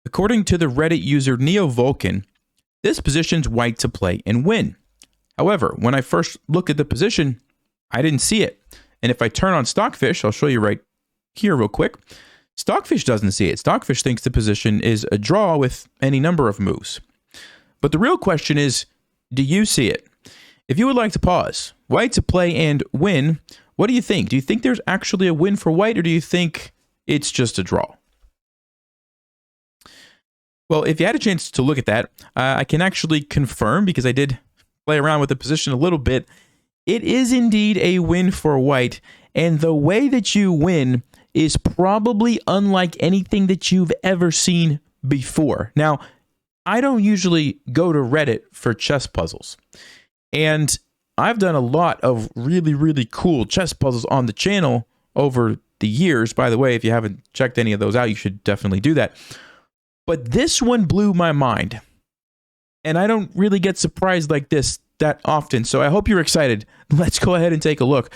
According to the Reddit user NeoVulcan, this positions white to play and win. However, when I first looked at the position, I didn't see it. And if I turn on Stockfish, I'll show you right here real quick. Stockfish doesn't see it. Stockfish thinks the position is a draw with any number of moves. But the real question is, do you see it? If you would like to pause, white to play and win, what do you think? Do you think there's actually a win for white, or do you think it's just a draw? Well, if you had a chance to look at that, I can actually confirm, because I did play around with the position a little bit. It is indeed a win for white, and the way that you win is probably unlike anything that you've ever seen before. Now, I don't usually go to Reddit for chess puzzles, and I've done a lot of really, really cool chess puzzles on the channel over the years. By the way, if you haven't checked any of those out, you should definitely do that. But this one blew my mind, and I don't really get surprised like this that often, so I hope you're excited. Let's go ahead and take a look.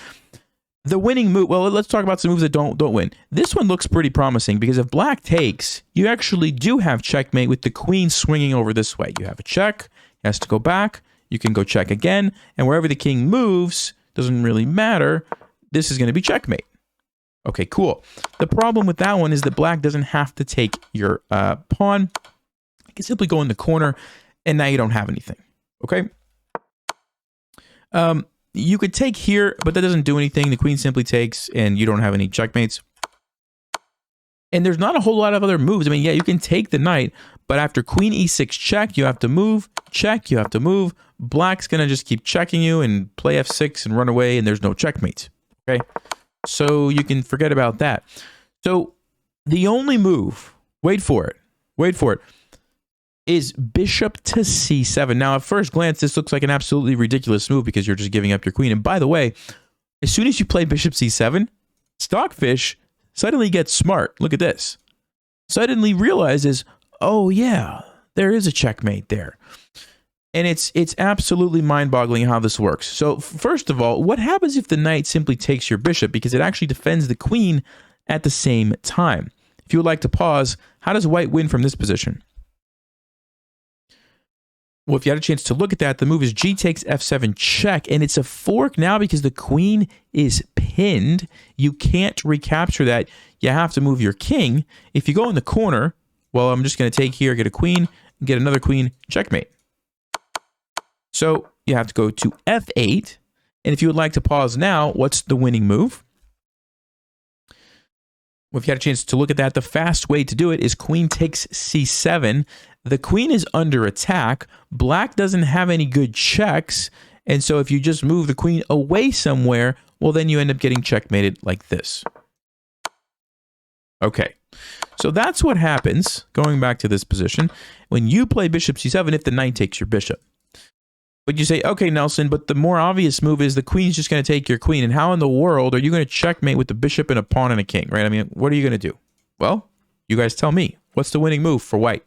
The winning move, well, let's talk about some moves that don't win. This one looks pretty promising, because if black takes, you actually do have checkmate with the queen swinging over this way. You have a check, it has to go back, you can go check again, and wherever the king moves, doesn't really matter, this is going to be checkmate. Okay, cool. The problem with that one is that black doesn't have to take your pawn. You can simply go in the corner, and now you don't have anything. Okay? You could take here, but that doesn't do anything. The queen simply takes, and you don't have any checkmates. And there's not a whole lot of other moves. I mean, yeah, you can take the knight, but after queen e6 check, you have to move, check, you have to move. Black's going to just keep checking you and play f6 and run away, and there's no checkmates. Okay? So you can forget about that. So the only move, wait for it, is bishop to c7. Now, at first glance, this looks like an absolutely ridiculous move because you're just giving up your queen. And by the way, as soon as you play bishop c7, Stockfish suddenly gets smart. Look at this. Suddenly realizes, oh yeah, there is a checkmate there. And it's absolutely mind-boggling how this works. So first of all, what happens if the knight simply takes your bishop? Because it actually defends the queen at the same time. If you would like to pause, how does white win from this position? Well, if you had a chance to look at that, the move is g takes f7 check, and it's a fork now because the queen is pinned. You can't recapture that. You have to move your king. If you go in the corner, well, I'm just going to take here, get a queen, get another queen, checkmate. So you have to go to f8, and if you would like to pause now, what's the winning move? Well, if you had a chance to look at that, the fast way to do it is queen takes c7. The queen is under attack. Black doesn't have any good checks, and so if you just move the queen away somewhere, well, then you end up getting checkmated like this. Okay, so that's what happens, going back to this position, when you play bishop c7 if the knight takes your bishop. But you say, okay, Nelson, but the more obvious move is the queen's just going to take your queen. And how in the world are you going to checkmate with the bishop and a pawn and a king, right? I mean, what are you going to do? Well, you guys tell me. What's the winning move for white?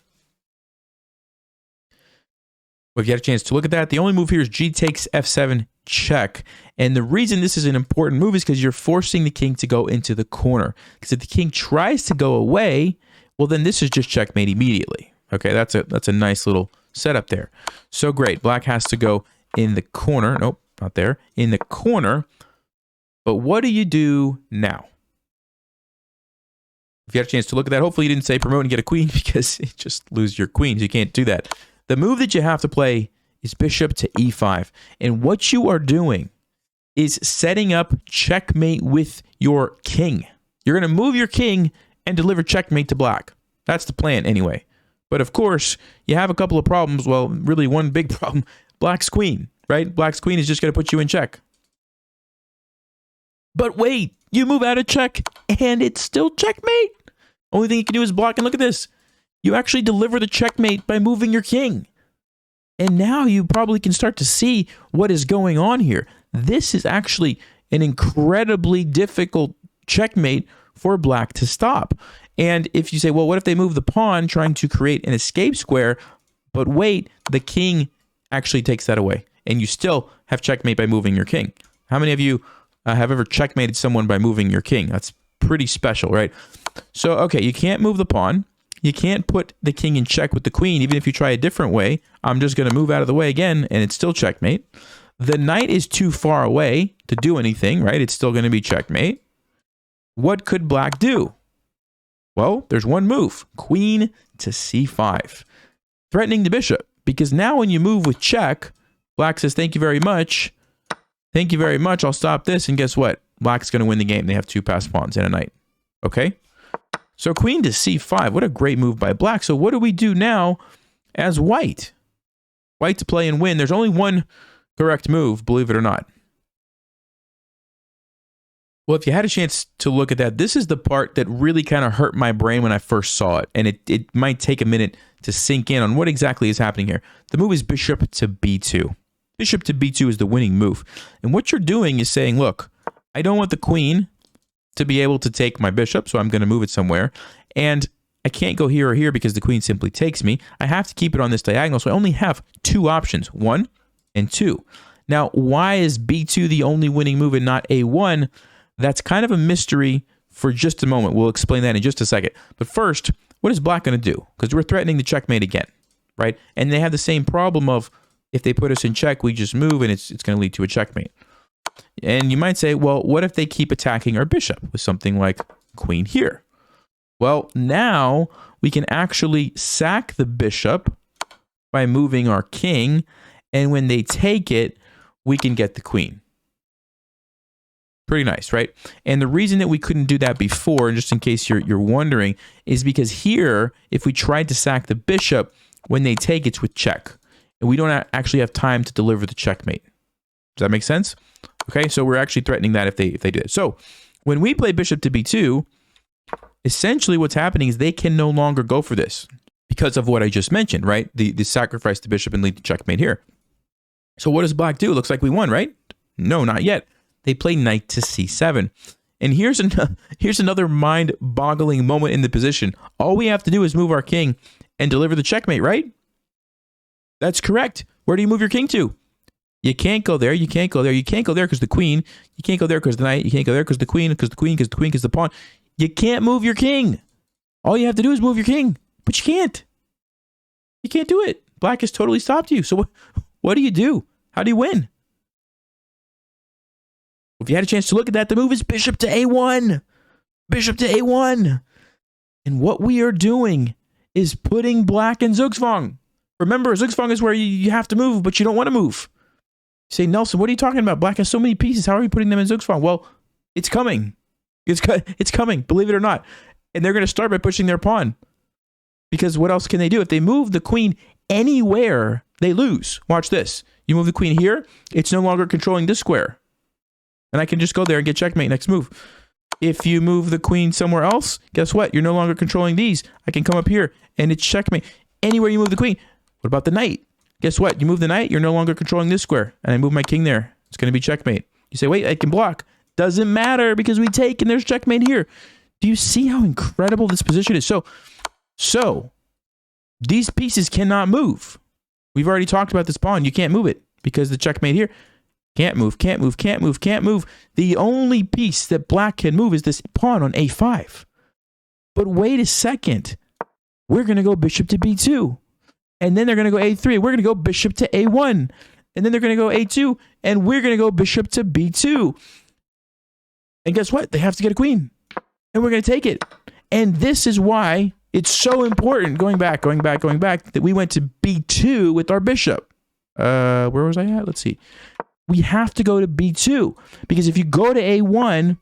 Well, if you had a chance to look at that, the only move here is g takes f7 check. And the reason this is an important move is because you're forcing the king to go into the corner. Because if the king tries to go away, well, then this is just checkmate immediately. Okay, that's a nice little setup there. So great. Black has to go in the corner. Nope, not there. In the corner. But what do you do now? If you had a chance to look at that, hopefully you didn't say promote and get a queen because you just lose your queens. You can't do that. The move that you have to play is bishop to e5. And what you are doing is setting up checkmate with your king. You're going to move your king and deliver checkmate to black. That's the plan anyway. But of course, you have a couple of problems. Well, really one big problem. Black's queen, right? Black's queen is just going to put you in check. But wait, you move out of check and it's still checkmate. Only thing you can do is block, and look at this. You actually deliver the checkmate by moving your king. And now you probably can start to see what is going on here. This is actually an incredibly difficult checkmate for black to stop. And if you say, well, what if they move the pawn trying to create an escape square, but wait, the king actually takes that away, and you still have checkmate by moving your king. How many of you have ever checkmated someone by moving your king? That's pretty special, right? So, okay, you can't move the pawn. You can't put the king in check with the queen, even if you try a different way. I'm just going to move out of the way again, and it's still checkmate. The knight is too far away to do anything, right? It's still going to be checkmate. What could black do? Well, there's one move. Queen to c5. Threatening the bishop, because now when you move with check, black says, thank you very much. Thank you very much. I'll stop this. And guess what? Black's going to win the game. They have 2 passed pawns and a knight. Okay? So queen to c5. What a great move by black. So what do we do now as white? White to play and win. There's only one correct move, believe it or not. Well, if you had a chance to look at that, this is the part that really kind of hurt my brain when I first saw it. And it might take a minute to sink in on what exactly is happening here. The move is bishop to b2. Bishop to b2 is the winning move. And what you're doing is saying, look, I don't want the queen to be able to take my bishop, so I'm going to move it somewhere. And I can't go here or here because the queen simply takes me. I have to keep it on this diagonal, so I only have 2 options, 1 and 2. Now, why is b2 the only winning move and not a1? That's kind of a mystery for just a moment. We'll explain that in just a second. But first, what is black going to do? Because we're threatening the checkmate again, right? And they have the same problem of if they put us in check, we just move and it's going to lead to a checkmate. And you might say, well, what if they keep attacking our bishop with something like queen here? Well, now we can actually sack the bishop by moving our king. And when they take it, we can get the queen. Pretty nice, right? And the reason that we couldn't do that before, and just in case you're wondering, is because here, if we tried to sack the bishop, when they take, it's with check. And we don't actually have time to deliver the checkmate. Does that make sense? Okay, so we're actually threatening that if they do it. So when we play bishop to b2, essentially what's happening is they can no longer go for this because of what I just mentioned, right? The sacrifice the bishop and lead to checkmate here. So what does black do? Looks like we won, right? No, not yet. They play knight to c7. And here's another mind-boggling moment in the position. All we have to do is move our king and deliver the checkmate, right? That's correct. Where do you move your king to? You can't go there. You can't go there. You can't go there because the queen. You can't go there because the knight. You can't go there because the queen, because the queen, because the queen, because the pawn. You can't move your king. All you have to do is move your king. But you can't. You can't do it. Black has totally stopped you. So what do you do? How do you win? If you had a chance to look at that, the move is bishop to a1. Bishop to a1. And what we are doing is putting black in Zugzwang. Remember, Zugzwang is where you have to move, but you don't want to move. You say, Nelson, what are you talking about? Black has so many pieces. How are you putting them in Zugzwang? Well, it's coming. It's coming, believe it or not. And they're going to start by pushing their pawn. Because what else can they do? If they move the queen anywhere, they lose. Watch this. You move the queen here, it's no longer controlling this square. And I can just go there and get checkmate next move. If you move the queen somewhere else, guess what? You're no longer controlling these. I can come up here and it's checkmate. Anywhere you move the queen. What about the knight? Guess what? You move the knight, you're no longer controlling this square. And I move my king there. It's going to be checkmate. You say, wait, I can block. Doesn't matter because we take and there's checkmate here. Do you see how incredible this position is? So these pieces cannot move. We've already talked about this pawn. You can't move it because the checkmate here. Can't move, can't move, can't move, can't move. The only piece that black can move is this pawn on a5. But wait a second. We're going to go bishop to b2. And then they're going to go a3. We're going to go bishop to a1. And then they're going to go a2. And we're going to go bishop to b2. And guess what? They have to get a queen. And we're going to take it. And this is why it's so important, going back, that we went to b2 with our bishop. Where was I at? Let's see. We have to go to b2. Because if you go to a1,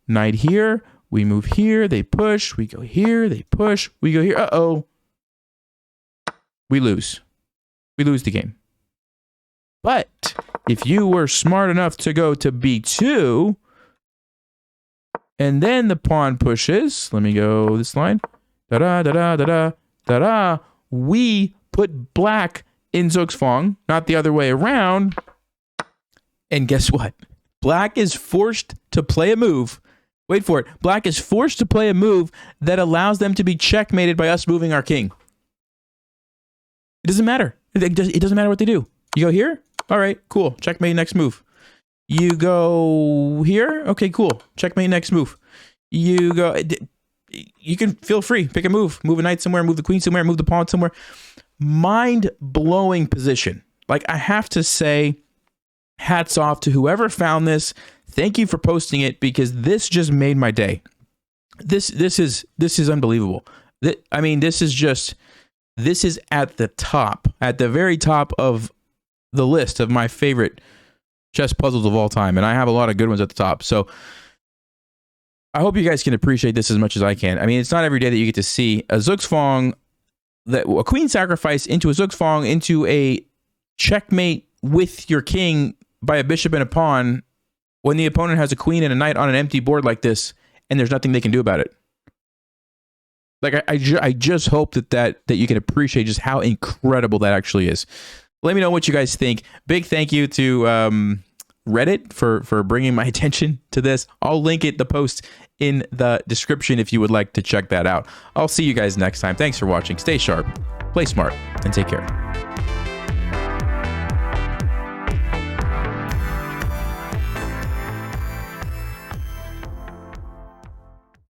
knight here, we move here, they push, we go here, they push, we go here. Uh-oh. We lose. We lose the game. But if you were smart enough to go to b2, and then the pawn pushes, let me go this line, da-da, da-da, da-da, da-da, we put black in Zugzwang, not the other way around. And guess what? Black is forced to play a move. Wait for it. Black is forced to play a move that allows them to be checkmated by us moving our king. It doesn't matter. It doesn't matter what they do. You go here? All right, cool. Checkmate next move. You go here? Okay, cool. Checkmate next move. You go... you can feel free, pick a move a knight somewhere, move the queen somewhere, move the pawn somewhere. Mind-blowing position. Like, I have to say, hats off to whoever found this. Thank you for posting it, because this just made my day. This is unbelievable. I mean, this is at the very top of the list of my favorite chess puzzles of all time, and I have a lot of good ones at the top. So I hope you guys can appreciate this as much as I can. I mean, it's not every day that you get to see a Zugzwang, a queen sacrifice into a Zugzwang, into a checkmate with your king by a bishop and a pawn, when the opponent has a queen and a knight on an empty board like this, and there's nothing they can do about it. Like, I just hope that you can appreciate just how incredible that actually is. Let me know what you guys think. Big thank you to Reddit for bringing my attention to this. I'll link the post in the description if you would like to check that out. I'll see you guys next time. Thanks for watching. Stay sharp, play smart, and take care.